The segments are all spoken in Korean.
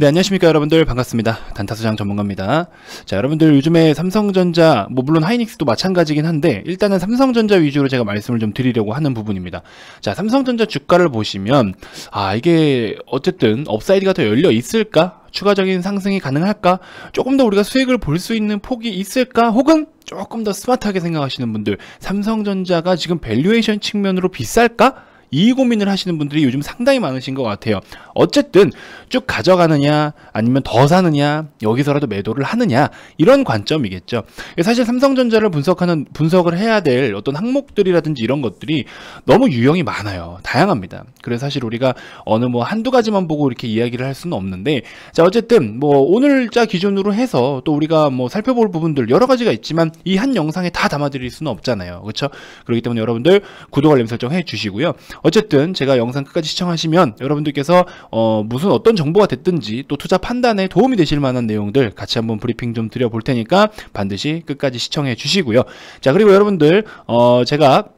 네, 안녕하십니까 여러분들. 반갑습니다. 단타수장 전문가입니다. 자, 여러분들 요즘에 삼성전자 물론 하이닉스도 마찬가지긴 한데 일단은 삼성전자 위주로 제가 말씀을 좀 드리려고 하는 부분입니다. 자, 삼성전자 주가를 보시면 이게 어쨌든 업사이드가 더 열려 있을까? 추가적인 상승이 가능할까? 조금 더 우리가 수익을 볼 수 있는 폭이 있을까? 혹은 조금 더 스마트하게 생각하시는 분들, 삼성전자가 지금 밸류에이션 측면으로 비쌀까? 이 고민을 하시는 분들이 요즘 상당히 많으신 것 같아요. 어쨌든 쭉 가져가느냐 아니면 더 사느냐, 여기서라도 매도를 하느냐, 이런 관점이겠죠. 사실 삼성전자를 분석을 해야 될 어떤 항목들이라든지 이런 것들이 너무 유형이 많아요. 다양합니다. 그래서 사실 우리가 어느 한두 가지만 보고 이렇게 이야기를 할 수는 없는데, 자, 어쨌든 오늘자 기준으로 해서 또 우리가 살펴볼 부분들 여러 가지가 있지만 이 한 영상에 다 담아드릴 수는 없잖아요. 그렇죠? 그렇기 때문에 여러분들 구독, 알림 설정 해 주시고요. 어쨌든 제가 영상 끝까지 시청하시면 여러분들께서 무슨 어떤 정보가 됐든지 또 투자 판단에 도움이 되실 만한 내용들 같이 한번 브리핑 좀 드려볼 테니까 반드시 끝까지 시청해 주시고요. 자, 그리고 여러분들 제가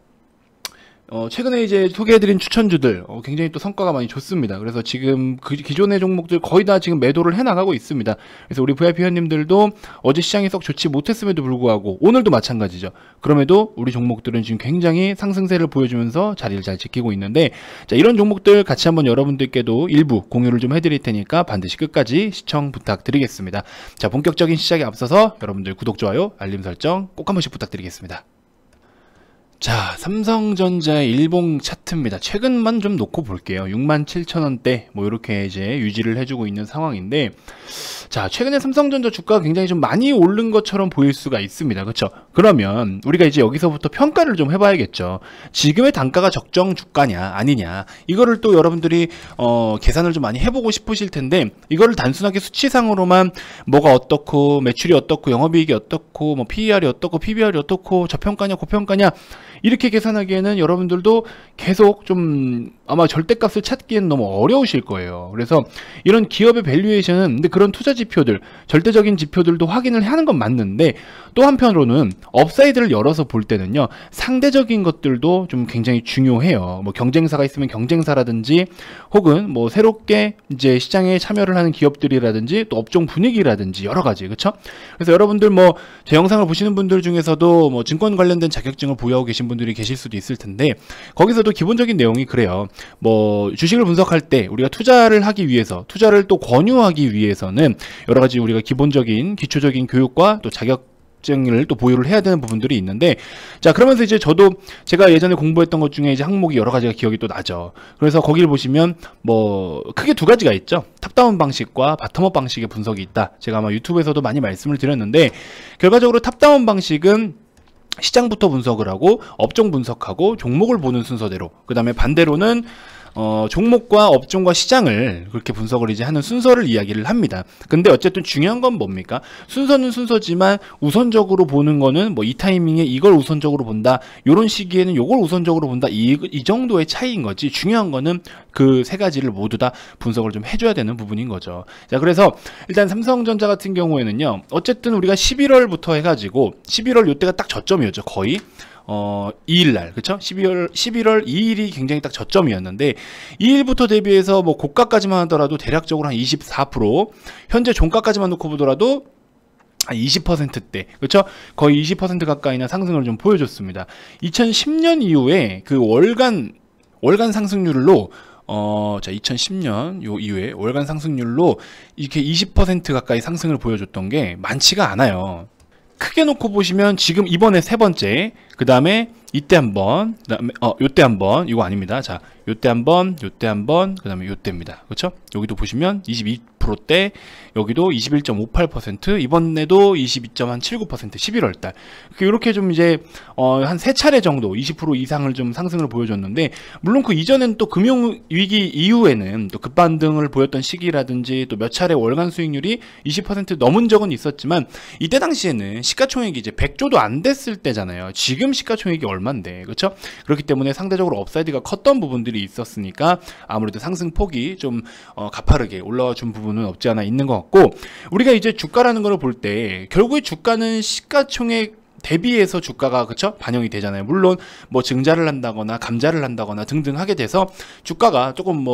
최근에 이제 소개해드린 추천주들 굉장히 또 성과가 많이 좋습니다. 그래서 지금 기존의 종목들 거의 다 지금 매도를 해나가고 있습니다. 그래서 우리 VIP 회원님들도 어제 시장이 썩 좋지 못했음에도 불구하고 오늘도 마찬가지죠. 그럼에도 우리 종목들은 지금 굉장히 상승세를 보여주면서 자리를 잘 지키고 있는데, 자, 이런 종목들 같이 한번 여러분들께도 일부 공유를 좀 해드릴 테니까 반드시 끝까지 시청 부탁드리겠습니다. 자, 본격적인 시작에 앞서서 여러분들 구독, 좋아요, 알림 설정 꼭 한 번씩 부탁드리겠습니다. 자, 삼성전자의 일봉 차트입니다. 최근만 좀 놓고 볼게요. 67,000원대 이렇게 이제 유지를 해주고 있는 상황인데, 자, 최근에 삼성전자 주가가 굉장히 좀 많이 오른 것처럼 보일 수가 있습니다. 그렇죠? 그러면 우리가 이제 여기서부터 평가를 좀 해봐야겠죠. 지금의 단가가 적정 주가냐 아니냐, 이거를 또 여러분들이 계산을 좀 많이 해보고 싶으실 텐데, 이거를 단순하게 수치상으로만 뭐가 어떻고 매출이 어떻고 영업이익이 어떻고 PER이 어떻고 PBR이 어떻고 저평가냐 고평가냐 이렇게 계산하기에는 여러분들도 계속 좀 아마 절대값을 찾기에는 너무 어려우실 거예요. 그래서 이런 기업의 밸류에이션은, 근데 그런 투자 지표들, 절대적인 지표들도 확인을 하는 건 맞는데, 또 한편으로는 업사이드를 열어서 볼 때는요, 상대적인 것들도 좀 굉장히 중요해요. 경쟁사가 있으면 경쟁사라든지, 혹은 새롭게 이제 시장에 참여를 하는 기업들이라든지, 또 업종 분위기라든지 여러 가지, 그렇죠? 그래서 여러분들 제 영상을 보시는 분들 중에서도 증권 관련된 자격증을 보유하고 계신 분들이 계실 수도 있을 텐데, 거기서도 기본적인 내용이 그래요. 주식을 분석할 때 우리가 투자를 하기 위해서, 투자를 또 권유하기 위해서는 여러 가지 우리가 기본적인 기초적인 교육과 또 자격증을 또 보유를 해야 되는 부분들이 있는데, 자, 그러면서 이제 저도 제가 예전에 공부했던 것 중에 이제 항목이 여러 가지가 기억이 또 나죠. 그래서 거기를 보시면 크게 두 가지가 있죠. 탑다운 방식과 바텀업 방식의 분석이 있다. 제가 아마 유튜브에서도 많이 말씀을 드렸는데, 결과적으로 탑다운 방식은 시장부터 분석을 하고 업종 분석하고 종목을 보는 순서대로, 그 다음에 반대로는 종목과 업종과 시장을 그렇게 분석을 이제 하는 순서를 이야기를 합니다. 근데 어쨌든 중요한 건 뭡니까? 순서는 순서지만 우선적으로 보는 거는 이 타이밍에 이걸 우선적으로 본다, 요런 시기에는 요걸 우선적으로 본다, 이 정도의 차이인 거지, 중요한 거는 그 세 가지를 모두 다 분석을 좀 해줘야 되는 부분인 거죠. 자, 그래서 일단 삼성전자 같은 경우에는요, 어쨌든 우리가 11월부터 해가지고 11월 요때가 딱 저점이었죠. 거의 2일날, 그쵸? 11월 2일이 굉장히 딱 저점이었는데, 2일부터 대비해서 고가까지만 하더라도 대략적으로 한 24%, 현재 종가까지만 놓고 보더라도 한 20%대, 그렇죠? 거의 20% 가까이나 상승을 좀 보여줬습니다. 2010년 이후에 그 월간 상승률로 자, 2010년 요 이후에 월간 상승률로 이렇게 20% 가까이 상승을 보여줬던 게 많지가 않아요. 크게 놓고 보시면 지금 이번에 세 번째, 그 다음에 이때 한번, 그 다음에 요때 한번, 이거 아닙니다. 자, 요때 한번, 요때 한번, 그 다음에 요때입니다. 그렇죠? 여기도 보시면 22%대, 여기도 21.58%, 이번에도 22.79%, 11월달. 이렇게 좀 이제 한 세 차례 정도 20% 이상을 좀 상승을 보여줬는데, 물론 그 이전엔 또 금융위기 이후에는 또 급반등을 보였던 시기라든지 또 몇 차례 월간 수익률이 20% 넘은 적은 있었지만, 이때 당시에는 시가총액이 이제 100조도 안 됐을 때잖아요. 지금 시가총액이 얼만데, 그렇죠? 그렇기 때문에 상대적으로 업사이드가 컸던 부분들이 있었으니까 아무래도 상승폭이 좀 가파르게 올라와 준 부분은 없지 않아 있는 것 같고, 우리가 이제 주가라는 걸 볼 때 결국에 주가는 시가총액 대비해서 주가가, 그쵸? 반영이 되잖아요. 물론 증자를 한다거나 감자를 한다거나 등등 하게 돼서 주가가 조금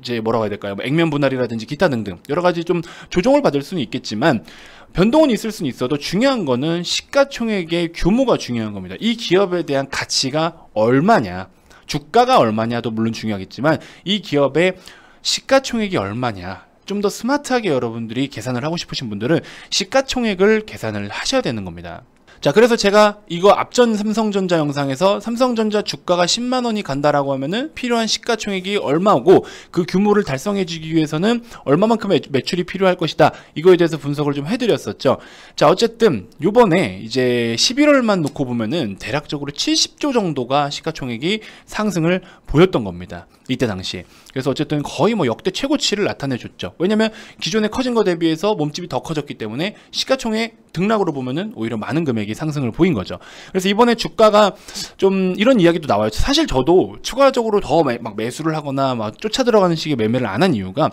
이제 뭐라고 해야 될까요? 뭐 액면 분할이라든지 기타 등등 여러 가지 좀 조정을 받을 수는 있겠지만 변동은 있을 수는 있어도 중요한 거는 시가총액의 규모가 중요한 겁니다. 이 기업에 대한 가치가 얼마냐, 주가가 얼마냐도 물론 중요하겠지만 이 기업의 시가총액이 얼마냐, 좀 더 스마트하게 여러분들이 계산을 하고 싶으신 분들은 시가총액을 계산을 하셔야 되는 겁니다. 자, 그래서 제가 이거 앞전 삼성전자 영상에서 삼성전자 주가가 10만 원이 간다라고 하면은 필요한 시가총액이 얼마고 그 규모를 달성해 주기 위해서는 얼마만큼의 매출이 필요할 것이다. 이거에 대해서 분석을 좀 해드렸었죠. 자, 어쨌든 요번에 이제 11월만 놓고 보면은 대략적으로 70조 정도가 시가총액이 상승을 보였던 겁니다. 이때 당시에. 그래서 어쨌든 거의 뭐 역대 최고치를 나타내 줬죠. 왜냐면 기존에 커진 거 대비해서 몸집이 더 커졌기 때문에 시가총액 등락으로 보면은 오히려 많은 금액이 상승을 보인 거죠. 그래서 이번에 주가가 좀 이런 이야기도 나와요. 사실 저도 추가적으로 더 막 매수를 하거나 막 쫓아 들어가는 식의 매매를 안 한 이유가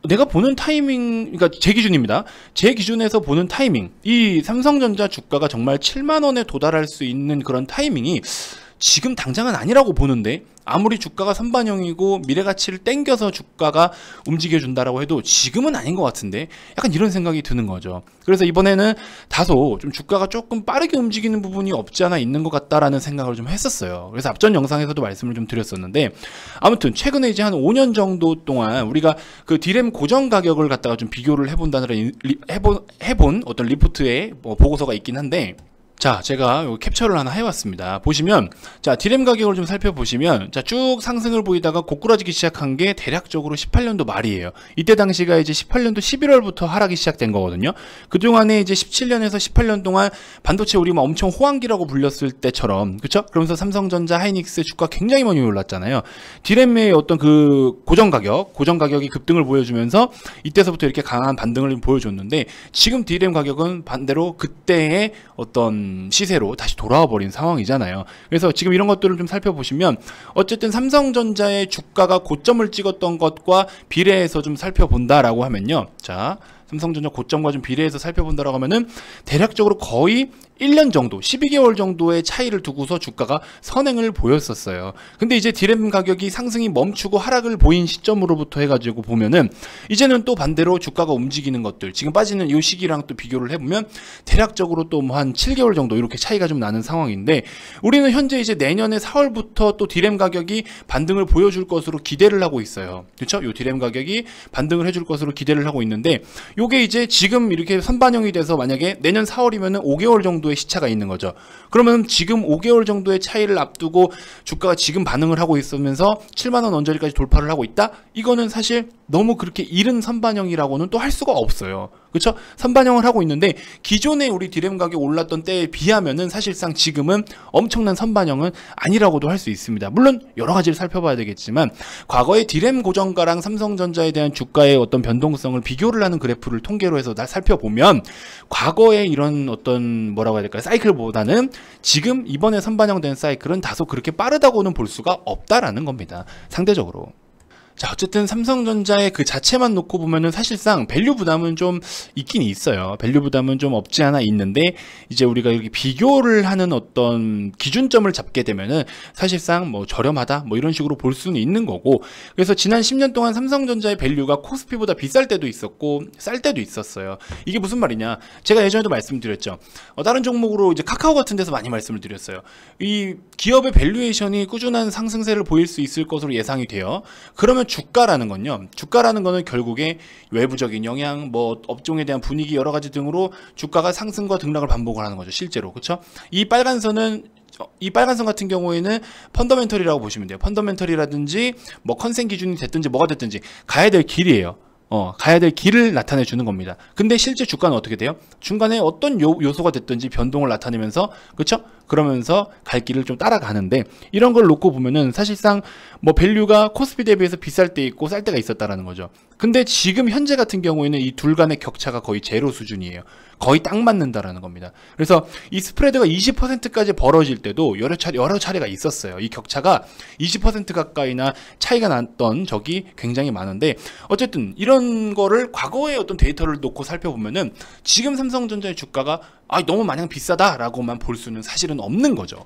내가 보는 타이밍, 그러니까 제 기준입니다. 제 기준에서 보는 타이밍, 이 삼성전자 주가가 정말 7만 원에 도달할 수 있는 그런 타이밍이 지금 당장은 아니라고 보는데, 아무리 주가가 선반영이고 미래가치를 땡겨서 주가가 움직여준다라고 해도 지금은 아닌 것 같은데, 약간 이런 생각이 드는 거죠. 그래서 이번에는 다소 좀 주가가 조금 빠르게 움직이는 부분이 없지 않아 있는 것 같다라는 생각을 좀 했었어요. 그래서 앞전 영상에서도 말씀을 좀 드렸었는데, 아무튼 최근에 이제 한 5년 정도 동안 우리가 그 디램 고정 가격을 갖다가 좀 비교를 해본 어떤 리포트의 뭐 보고서가 있긴 한데, 자, 제가 여기 캡처를 하나 해왔습니다. 보시면, 자, 디램 가격을 좀 살펴보시면, 자, 쭉 상승을 보이다가 고꾸라지기 시작한 게 대략적으로 18년도 말이에요. 이때 당시가 이제 18년도 11월부터 하락이 시작된 거거든요. 그동안에 이제 17년에서 18년 동안 반도체 우리 막 엄청 호황기라고 불렸을 때처럼, 그쵸? 그러면서 삼성전자, 하이닉스 주가 굉장히 많이 올랐잖아요. 디램의 어떤 그 고정 가격이 급등을 보여주면서 이때서부터 이렇게 강한 반등을 보여줬는데, 지금 디램 가격은 반대로 그때의 어떤 시세로 다시 돌아와 버린 상황이잖아요. 그래서 지금 이런 것들을 좀 살펴보시면 어쨌든 삼성전자의 주가가 고점을 찍었던 것과 비례해서 좀 살펴본다라고 하면요. 자, 삼성전자 고점과 좀 비례해서 살펴본다라고 하면은 대략적으로 거의 1년 정도, 12개월 정도의 차이를 두고서 주가가 선행을 보였었어요. 근데 이제 디램 가격이 상승이 멈추고 하락을 보인 시점으로부터 해가지고 보면은 이제는 또 반대로 주가가 움직이는 것들, 지금 빠지는 이 시기랑 또 비교를 해보면 대략적으로 또 뭐 한 7개월 정도 이렇게 차이가 좀 나는 상황인데, 우리는 현재 이제 내년에 4월부터 또 디램 가격이 반등을 보여줄 것으로 기대를 하고 있어요. 그렇죠? 요 디램 가격이 반등을 해줄 것으로 기대를 하고 있는데, 요게 이제 지금 이렇게 선반영이 돼서 만약에 내년 4월이면은 5개월 정도의 시차가 있는 거죠. 그러면 지금 5개월 정도의 차이를 앞두고 주가가 지금 반응을 하고 있으면서 7만원 언저리까지 돌파를 하고 있다? 이거는 사실 너무 그렇게 이른 선반영이라고는 또 할 수가 없어요. 그렇죠? 선반영을 하고 있는데 기존에 우리 디램 가격 올랐던 때에 비하면은 사실상 지금은 엄청난 선반영은 아니라고도 할 수 있습니다. 물론 여러 가지를 살펴봐야 되겠지만 과거의 디램 고정가랑 삼성전자에 대한 주가의 어떤 변동성을 비교를 하는 그래프를 통계로 해서 살펴보면 과거의 이런 어떤 뭐라고 해야 될까요? 사이클보다는 지금 이번에 선반영된 사이클은 다소 그렇게 빠르다고는 볼 수가 없다라는 겁니다. 상대적으로. 자, 어쨌든 삼성전자의 그 자체만 놓고 보면은 사실상 밸류 부담은 좀 있긴 있어요. 밸류 부담은 좀 없지 않아 있는데, 이제 우리가 이렇게 비교를 하는 어떤 기준점을 잡게 되면은 사실상 뭐 저렴하다 뭐 이런 식으로 볼 수는 있는 거고, 그래서 지난 10년 동안 삼성전자의 밸류가 코스피보다 비쌀 때도 있었고 쌀 때도 있었어요. 이게 무슨 말이냐? 제가 예전에도 말씀드렸죠. 다른 종목으로 이제 카카오 같은 데서 많이 말씀을 드렸어요. 이 기업의 밸류에이션이 꾸준한 상승세를 보일 수 있을 것으로 예상이 돼요. 그러면 주가라는 거는 결국에 외부적인 영향, 뭐 업종에 대한 분위기 여러 가지 등으로 주가가 상승과 등락을 반복을 하는 거죠, 실제로. 그렇죠? 이 빨간 선 같은 경우에는 펀더멘털이라고 보시면 돼요. 펀더멘털이라든지 뭐 컨센 기준이 됐든지 뭐가 됐든지 가야 될 길이에요. 가야 될 길을 나타내 주는 겁니다. 근데 실제 주가는 어떻게 돼요? 중간에 어떤 요소가 됐든지 변동을 나타내면서, 그렇죠? 그러면서 갈 길을 좀 따라가는데, 이런 걸 놓고 보면은 사실상 뭐 밸류가 코스피 대비해서 비쌀 때 있고 쌀 때가 있었다라는 거죠. 근데 지금 현재 같은 경우에는 이 둘 간의 격차가 거의 제로 수준이에요. 거의 딱 맞는다라는 겁니다. 그래서 이 스프레드가 20%까지 벌어질 때도 여러 차례가 있었어요. 이 격차가 20% 가까이나 차이가 났던 적이 굉장히 많은데, 어쨌든 이런 거를 과거의 어떤 데이터를 놓고 살펴보면은 지금 삼성전자의 주가가 너무 마냥 비싸다라고만 볼 수는 사실은 없는 거죠.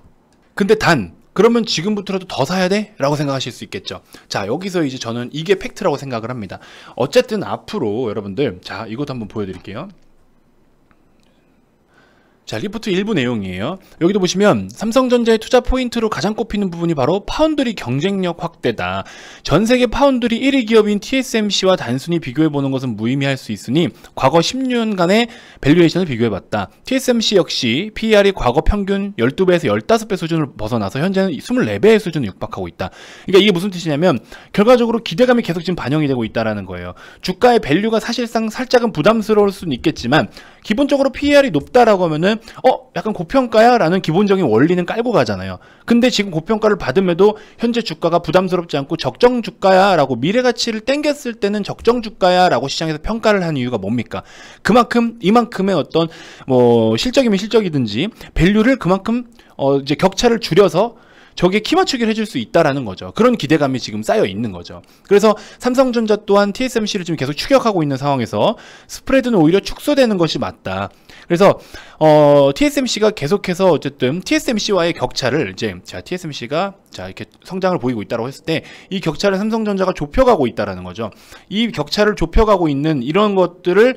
근데 단 그러면 지금부터라도 더 사야 돼? 라고 생각하실 수 있겠죠. 자, 여기서 이제 저는 이게 팩트라고 생각을 합니다. 어쨌든 앞으로 여러분들, 자, 이것도 한번 보여드릴게요. 자, 리포트 일부 내용이에요. 여기도 보시면 삼성전자의 투자 포인트로 가장 꼽히는 부분이 바로 파운드리 경쟁력 확대다. 전 세계 파운드리 1위 기업인 TSMC와 단순히 비교해보는 것은 무의미할 수 있으니 과거 10년간의 밸류에이션을 비교해봤다. TSMC 역시 PER이 과거 평균 12배에서 15배 수준을 벗어나서 현재는 24배의 수준을 육박하고 있다. 그러니까 이게 무슨 뜻이냐면 결과적으로 기대감이 계속 지금 반영이 되고 있다는 거예요. 주가의 밸류가 사실상 살짝은 부담스러울 수는 있겠지만 기본적으로 PER이 높다라고 하면은 약간 고평가야? 라는 기본적인 원리는 깔고 가잖아요. 근데 지금 고평가를 받음에도 현재 주가가 부담스럽지 않고 적정 주가야 라고 미래가치를 땡겼을 때는 적정 주가야 라고 시장에서 평가를 한 이유가 뭡니까? 그만큼 이만큼의 어떤 실적이면 실적이든지 밸류를 그만큼 이제 격차를 줄여서 저게 키 맞추기를 해줄 수 있다라는 거죠. 그런 기대감이 지금 쌓여 있는 거죠. 그래서 삼성전자 또한 TSMC를 지금 계속 추격하고 있는 상황에서 스프레드는 오히려 축소되는 것이 맞다. 그래서 TSMC가 계속해서 어쨌든 TSMC와의 격차를 이제 TSMC가 이렇게 성장을 보이고 있다고 했을 때 이 격차를 삼성전자가 좁혀가고 있다라는 거죠. 이 격차를 좁혀가고 있는 이런 것들을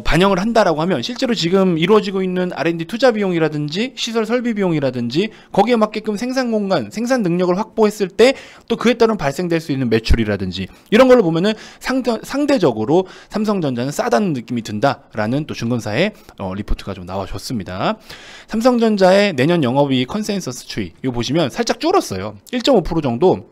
반영을 한다라고 하면 실제로 지금 이루어지고 있는 R&D 투자 비용이라든지 시설 설비 비용이라든지 거기에 맞게끔 생산 공간, 생산 능력을 확보했을 때 또 그에 따른 발생될 수 있는 매출이라든지 이런 걸로 보면은 상대적으로 삼성전자는 싸다는 느낌이 든다라는 또 증권사의 리포트가 좀 나와줬습니다. 삼성전자의 내년 영업이익 컨센서스 추이 이거 보시면 살짝 줄었어요. 1.5% 정도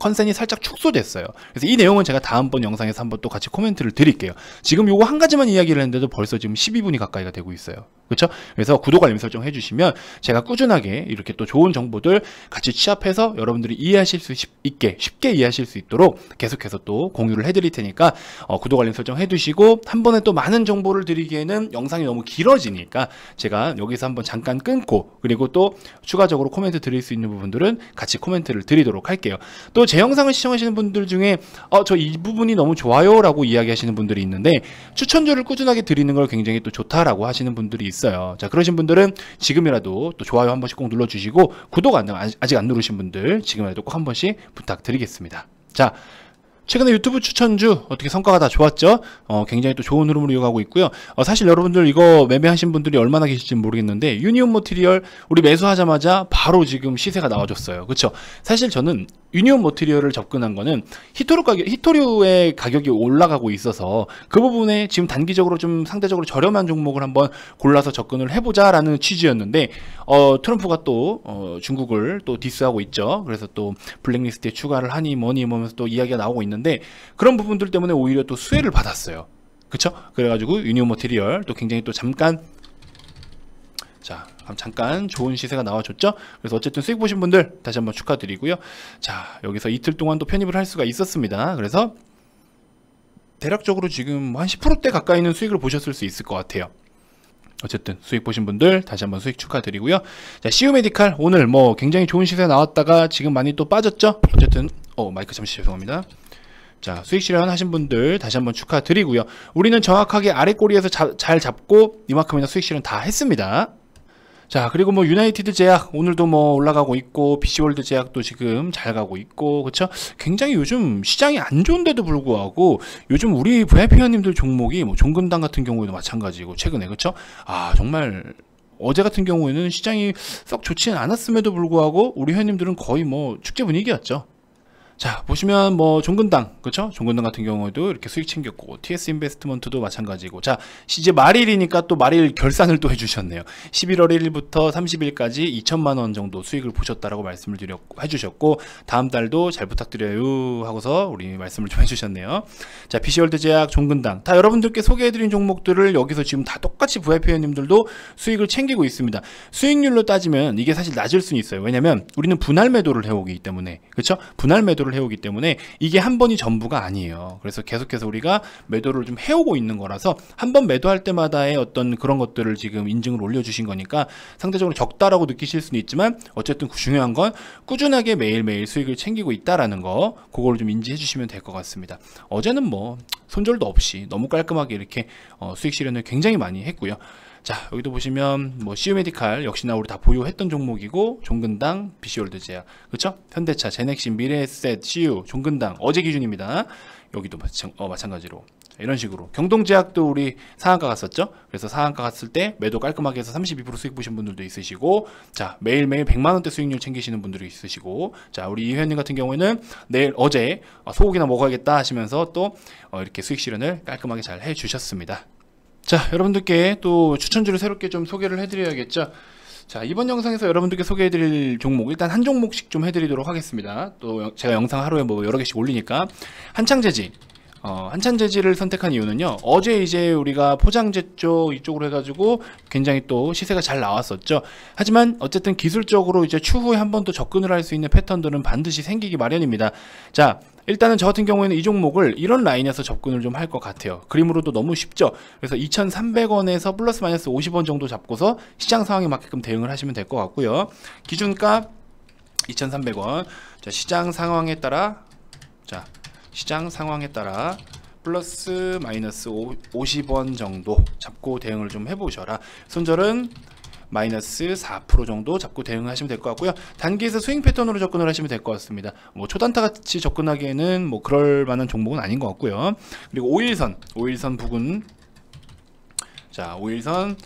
컨센이 살짝 축소됐어요. 그래서 이 내용은 제가 다음번 영상에서 한번 또 같이 코멘트를 드릴게요. 지금 요거 한 가지만 이야기를 했는데도 벌써 지금 12분이 가까이가 되고 있어요. 그렇죠? 그래서 구독 알림 설정 해주시면 제가 꾸준하게 이렇게 또 좋은 정보들 같이 취합해서 여러분들이 이해하실 수 있게 쉽게 이해하실 수 있도록 계속해서 또 공유를 해드릴 테니까 구독 알림 설정 해두시고 한 번에 또 많은 정보를 드리기에는 영상이 너무 길어지니까 제가 여기서 한번 잠깐 끊고 그리고 또 추가적으로 코멘트 드릴 수 있는 부분들은 같이 코멘트를 드리도록 할게요. 또 제 영상을 시청하시는 분들 중에 저 이 부분이 너무 좋아요 라고 이야기하시는 분들이 있는데 추천주를 꾸준하게 드리는 걸 굉장히 또 좋다라고 하시는 분들이 있어요. 자, 그러신 분들은 지금이라도 또 좋아요 한 번씩 꼭 눌러주시고 구독 아직 안 누르신 분들 지금이라도 꼭 한 번씩 부탁드리겠습니다. 자, 최근에 유튜브 추천주 어떻게 성과가 다 좋았죠? 굉장히 또 좋은 흐름으로 이어가고 있고요. 사실 여러분들 이거 매매하신 분들이 얼마나 계실지 모르겠는데 유니온 머티리얼 우리 매수하자마자 바로 지금 시세가 나와줬어요. 그렇죠? 사실 저는 유니온 머티리얼을 접근한 거는 히토류의 가격이 올라가고 있어서 그 부분에 지금 단기적으로 좀 상대적으로 저렴한 종목을 한번 골라서 접근을 해보자라는 취지였는데 트럼프가 또 중국을 또 디스하고 있죠. 그래서 또 블랙리스트에 추가를 하니 뭐니 하면서 또 이야기가 나오고 있는데 그런 부분들 때문에 오히려 또 수혜를 받았어요. 그쵸? 그래가지고 유니온 머티리얼 또 굉장히 또 잠깐 좋은 시세가 나와줬죠. 그래서 어쨌든 수익 보신 분들 다시 한번 축하드리고요. 자, 여기서 이틀 동안 또 편입을 할 수가 있었습니다. 그래서 대략적으로 지금 한 10%대 가까이는 수익을 보셨을 수 있을 것 같아요. 어쨌든 수익 보신 분들 다시 한번 수익 축하드리고요. 자, CU 메디칼 오늘 굉장히 좋은 시세 나왔다가 지금 많이 또 빠졌죠. 어쨌든 마이크 잠시 죄송합니다. 자, 수익 실현 하신 분들 다시 한번 축하드리고요. 우리는 정확하게 아래 꼬리에서 잘 잡고 이만큼이나 수익 실현 다 했습니다. 자, 그리고 유나이티드 제약 오늘도 올라가고 있고 PC월드 제약도 지금 잘 가고 있고 그쵸? 굉장히 요즘 시장이 안 좋은데도 불구하고 요즘 우리 VIP 회원님들 종목이 종근당 같은 경우에도 마찬가지고 최근에 그쵸? 정말 어제 같은 경우에는 시장이 썩 좋지는 않았음에도 불구하고 우리 회원님들은 거의 축제 분위기였죠. 자, 보시면 종근당, 그쵸? 종근당 같은 경우에도 이렇게 수익 챙겼고, TS 인베스트먼트도 마찬가지고, 자, 이제 말일이니까 또 말일 결산을 또 해주셨네요. 11월 1일부터 30일까지 2천만원 정도 수익을 보셨다라고 말씀을 해주셨고, 다음 달도 잘 부탁드려요 하고서 우리 말씀을 좀 해주셨네요. 자, PC월드 제약, 종근당. 다 여러분들께 소개해드린 종목들을 여기서 지금 다 똑같이 VIP 회원님들도 수익을 챙기고 있습니다. 수익률로 따지면 이게 사실 낮을 수는 있어요. 왜냐면 우리는 분할 매도를 해오기 때문에, 그쵸? 분할 매도를 해오기 때문에 이게 한 번이 전부가 아니에요. 그래서 계속해서 우리가 매도를 좀 해오고 있는 거라서 한 번 매도할 때마다의 어떤 그런 것들을 지금 인증을 올려주신 거니까 상대적으로 적다라고 느끼실 수는 있지만 어쨌든 중요한 건 꾸준하게 매일매일 수익을 챙기고 있다라는 거 그걸 좀 인지해 주시면 될 것 같습니다. 어제는 손절도 없이 너무 깔끔하게 이렇게 수익 실현을 굉장히 많이 했고요. 자, 여기도 보시면 뭐 시우메디칼 역시나 우리 다 보유했던 종목이고, 종근당, BC월드제약, 그렇죠? 현대차, 제넥신, 미래에셋, CU, 종근당 어제 기준입니다. 여기도 마찬가지로 이런 식으로. 경동제약도 우리 상한가 갔었죠. 그래서 상한가 갔을 때 매도 깔끔하게 해서 32% 수익 보신 분들도 있으시고, 자, 매일매일 100만원대 수익률 챙기시는 분들이 있으시고, 자, 우리 이회원님 같은 경우에는 어제 소고기나 먹어야겠다 하시면서 또 이렇게 수익 실현을 깔끔하게 잘 해주셨습니다. 자, 여러분들께 또 추천주를 새롭게 좀 소개를 해드려야겠죠. 자, 이번 영상에서 여러분들께 소개해드릴 종목, 일단 한 종목씩 좀 해드리도록 하겠습니다. 또 제가 영상 하루에 뭐 여러 개씩 올리니까, 한창재지, 한창재지를 선택한 이유는요, 어제 이제 우리가 포장재 쪽 이쪽으로 해가지고 굉장히 또 시세가 잘 나왔었죠. 하지만 어쨌든 기술적으로 이제 추후에 한 번 더 접근을 할 수 있는 패턴들은 반드시 생기기 마련입니다. 자, 일단은 저 같은 경우에는 이 종목을 이런 라인에서 접근을 좀 할 것 같아요. 그림으로도 너무 쉽죠. 그래서 2,300원에서 플러스 마이너스 50원 정도 잡고서 시장 상황에 맞게끔 대응을 하시면 될 것 같고요. 기준가 2,300원. 자, 시장 상황에 따라, 자, 시장 상황에 따라 플러스 마이너스 50원 정도 잡고 대응을 좀 해보셔라. 손절은 마이너스 4% 정도 잡고 대응하시면 될 것 같고요. 단기에서 스윙 패턴으로 접근을 하시면 될 것 같습니다. 뭐 초단타 같이 접근하기에는 뭐 그럴 만한 종목은 아닌 것 같고요. 그리고 5일선 부근, 자, 5일선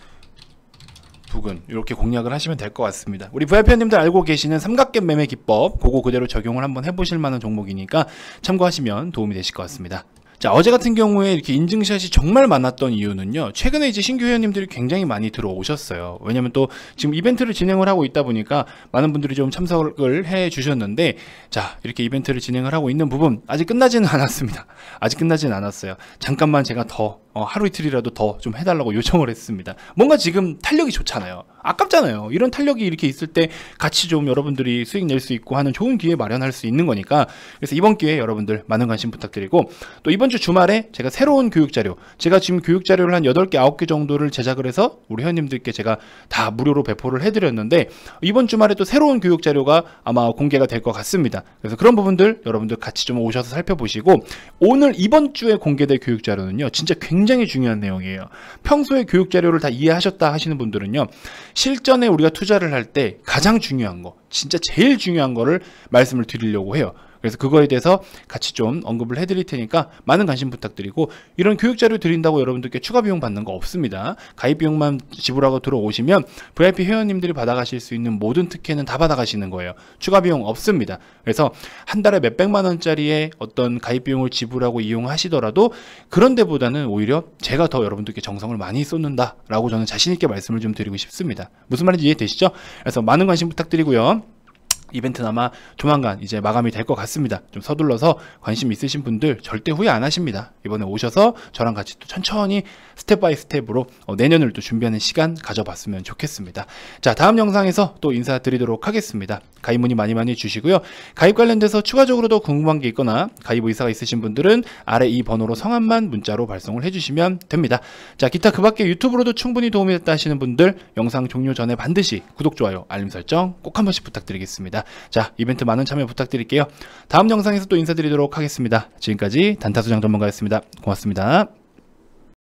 부근 이렇게 공략을 하시면 될 것 같습니다. 우리 VIP님들 알고 계시는 삼각대 매매 기법, 그거 그대로 적용을 한번 해보실 만한 종목이니까 참고하시면 도움이 되실 것 같습니다. 자, 어제 같은 경우에 이렇게 인증샷이 정말 많았던 이유는요, 최근에 이제 신규 회원님들이 굉장히 많이 들어오셨어요. 왜냐면 또 지금 이벤트를 진행을 하고 있다 보니까 많은 분들이 좀 참석을 해 주셨는데, 자, 이렇게 이벤트를 진행을 하고 있는 부분 아직 끝나지는 않았습니다. 아직 끝나지는 않았어요. 잠깐만 제가 더 하루 이틀이라도 더 좀 해달라고 요청을 했습니다. 뭔가 지금 탄력이 좋잖아요. 아깝잖아요. 이런 탄력이 이렇게 있을 때 같이 좀 여러분들이 수익 낼 수 있고 하는 좋은 기회 마련할 수 있는 거니까, 그래서 이번 기회에 여러분들 많은 관심 부탁드리고, 또 이번 주 주말에 제가 새로운 교육자료, 제가 지금 교육자료를 한 8개, 9개 정도를 제작을 해서 우리 회원님들께 제가 다 무료로 배포를 해드렸는데, 이번 주말에 또 새로운 교육자료가 아마 공개가 될 것 같습니다. 그래서 그런 부분들 여러분들 같이 좀 오셔서 살펴보시고, 오늘 이번 주에 공개될 교육자료는요, 진짜 굉장히 중요한 내용이에요. 평소에 교육자료를 다 이해하셨다 하시는 분들은요, 실전에 우리가 투자를 할 때 가장 중요한 거, 진짜 제일 중요한 거를 말씀을 드리려고 해요. 그래서 그거에 대해서 같이 좀 언급을 해드릴 테니까 많은 관심 부탁드리고, 이런 교육자료 드린다고 여러분들께 추가 비용 받는 거 없습니다. 가입 비용만 지불하고 들어오시면 VIP 회원님들이 받아가실 수 있는 모든 특혜는 다 받아가시는 거예요. 추가 비용 없습니다. 그래서 한 달에 몇백만 원짜리의 어떤 가입 비용을 지불하고 이용하시더라도 그런 데보다는 오히려 제가 더 여러분들께 정성을 많이 쏟는다라고 저는 자신있게 말씀을 좀 드리고 싶습니다. 무슨 말인지 이해되시죠? 그래서 많은 관심 부탁드리고요. 이벤트는 아마 조만간 이제 마감이 될 것 같습니다. 좀 서둘러서 관심 있으신 분들 절대 후회 안 하십니다. 이번에 오셔서 저랑 같이 또 천천히 스텝 바이 스텝으로 내년을 또 준비하는 시간 가져봤으면 좋겠습니다. 자, 다음 영상에서 또 인사드리도록 하겠습니다. 가입 문의 많이 주시고요. 가입 관련돼서 추가적으로 더 궁금한 게 있거나 가입 의사가 있으신 분들은 아래 이 번호로 성함만 문자로 발송을 해주시면 됩니다. 자, 기타 그 밖에 유튜브로도 충분히 도움이 됐다 하시는 분들 영상 종료 전에 반드시 구독, 좋아요, 알림 설정 꼭 한 번씩 부탁드리겠습니다. 자, 이벤트 많은 참여 부탁드릴게요. 다음 영상에서 또 인사드리도록 하겠습니다. 지금까지 단타수장 전문가였습니다. 고맙습니다.